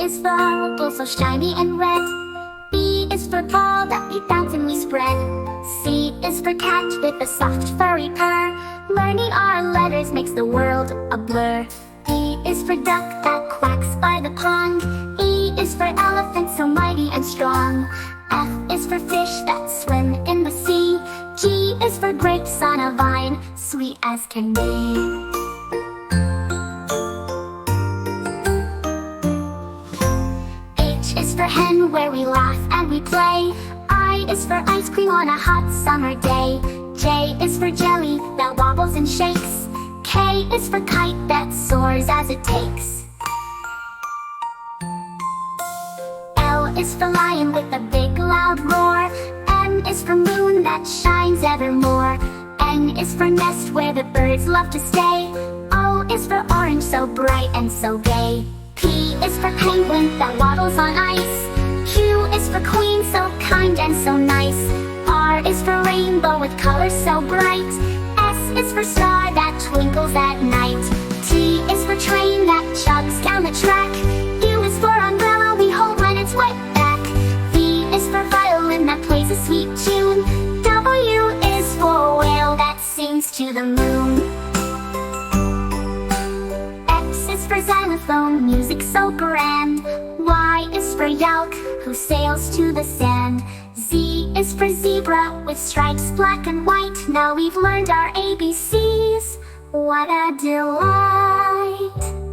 is for apple, so shiny and red. B is for ball that we bounce and we spread. C is for cat with a soft furry purr. Learning our letters makes the world a blur. D is for duck that quacks by the pond. E is for elephant, so mighty and strong. F is for fish that swim in the sea. G is for grapes on a vine, sweet as can be. For hen, where we laugh and we play. I is for ice cream on a hot summer day. J is for jelly that wobbles and shakes. K is for kite that soars as it takes. L is for lion with a big loud roar. M is for moon that shines evermore. N is for nest where the birds love to stay. O is for orange, so bright and so gay. P is for penguin that waddles on ice. Q is for queen, so kind and so nice. R is for rainbow with colors so bright. S is for star that twinkles at night. T is for train that chugs down the track. U is for umbrella we hold when it's wet back. V is for violin that plays a sweet tune. W is for whale that sings to the moon. For xylophone, music so grand. Y is for Yalk, who sails to the sand. Z is for zebra, with stripes black and white. Now we've learned our ABCs. What a delight!